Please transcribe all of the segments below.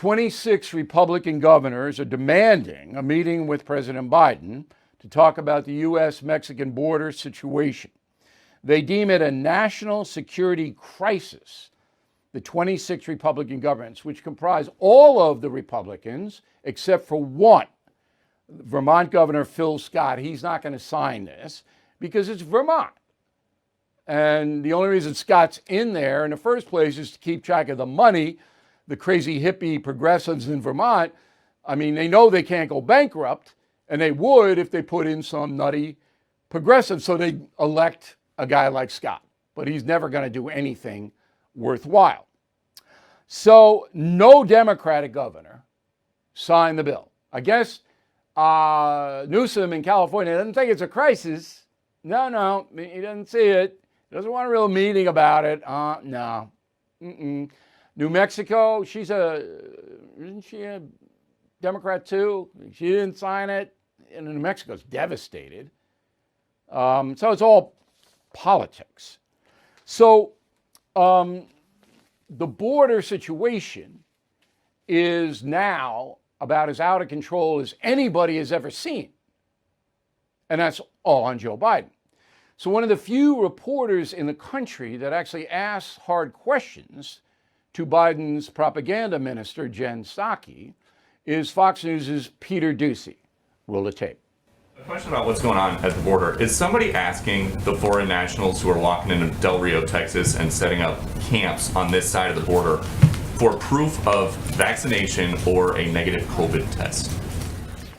26 Republican governors are demanding a meeting with President Biden to talk about the U.S.-Mexican border situation. They deem it a national security crisis. The 26 Republican governments, which comprise all of the Republicans except for one, Vermont Governor Phil Scott, he's not going to sign this because it's Vermont. And the only reason Scott's in there in the first place is to keep track of the money. The crazy hippie progressives in Vermont, I mean, they know they can't go bankrupt, and they would if they put in some nutty progressive, so they elect a guy like Scott. But he's never going to do anything worthwhile. So no Democratic governor signed the bill. I guess Newsom in California doesn't think it's a crisis. No, he doesn't see it. He doesn't want a real meeting about it. No. New Mexico, isn't she a Democrat too? She didn't sign it. And New Mexico's devastated. So it's all politics. So the border situation is now about as out of control as anybody has ever seen. And that's all on Joe Biden. So one of the few reporters in the country that actually asks hard questions to Biden's propaganda minister, Jen Psaki, is Fox News' Peter Doocy. Roll the tape. A question about what's going on at the border. Is somebody asking the foreign nationals who are walking into Del Rio, Texas and setting up camps on this side of the border for proof of vaccination or a negative COVID test?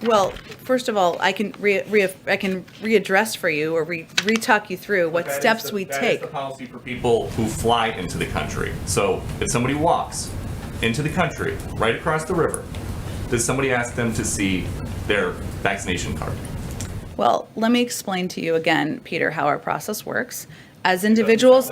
Well, first of all, I can readdress for you or re-talk you through what steps we take. That is the policy for people who fly into the country. So if somebody walks into the country right across the river, does somebody ask them to see their vaccination card? Well, let me explain to you again, Peter, how our process works. As individuals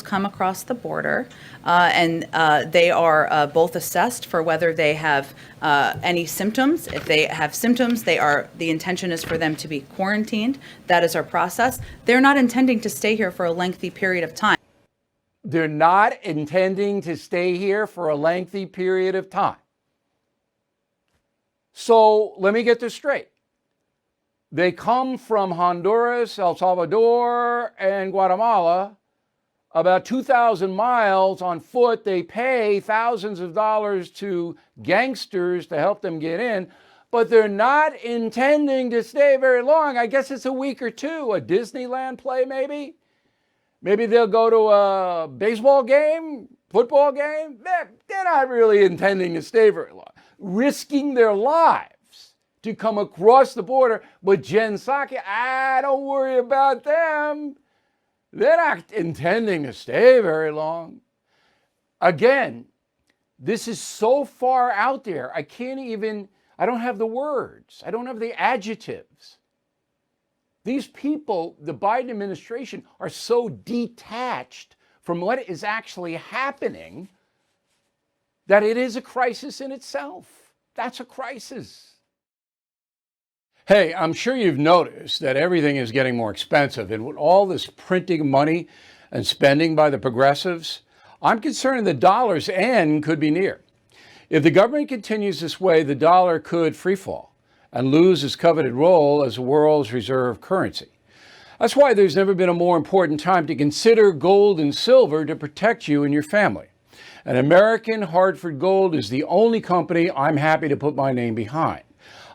come across the border, and they are both assessed for whether they have any symptoms. If they have symptoms, the intention is for them to be quarantined. That is our process. They're not intending to stay here for a lengthy period of time. They're not intending to stay here for a lengthy period of time. So let me get this straight. They come from Honduras, El Salvador, and Guatemala, about 2,000 miles on foot. They pay thousands of dollars to gangsters to help them get in, but they're not intending to stay very long. I guess it's a week or two, a Disneyland play maybe. Maybe they'll go to a baseball game, football game. They're not really intending to stay very long, risking their lives to come across the border. But Jen Psaki, don't worry about them. They're not intending to stay very long. Again, this is so far out there, I don't have the words. I don't have the adjectives. These people, the Biden administration, are so detached from what is actually happening that it is a crisis in itself. That's a crisis. Hey, I'm sure you've noticed that everything is getting more expensive. And with all this printing money and spending by the progressives, I'm concerned the dollar's end could be near. If the government continues this way, the dollar could freefall and lose its coveted role as the world's reserve currency. That's why there's never been a more important time to consider gold and silver to protect you and your family. And American Hartford Gold is the only company I'm happy to put my name behind.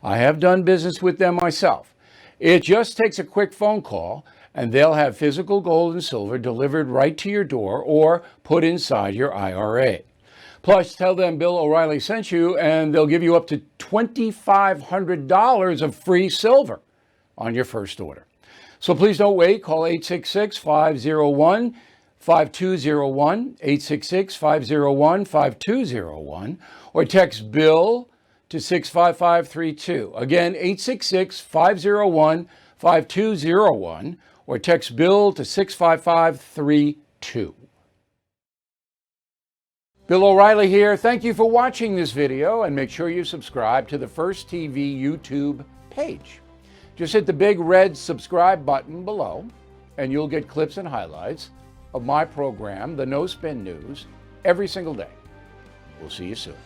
I have done business with them myself. It just takes a quick phone call and they'll have physical gold and silver delivered right to your door or put inside your IRA. Plus, tell them Bill O'Reilly sent you and they'll give you up to $2,500 of free silver on your first order. So please don't wait. Call 866-501-5201, 866-501-5201, or text Bill to 65532. Again, 866-501-5201, or text Bill to 65532. Bill O'Reilly here. Thank you for watching this video, and make sure you subscribe to the First TV YouTube page. Just hit the big red subscribe button below, and you'll get clips and highlights of my program, The No Spin News, every single day. We'll see you soon.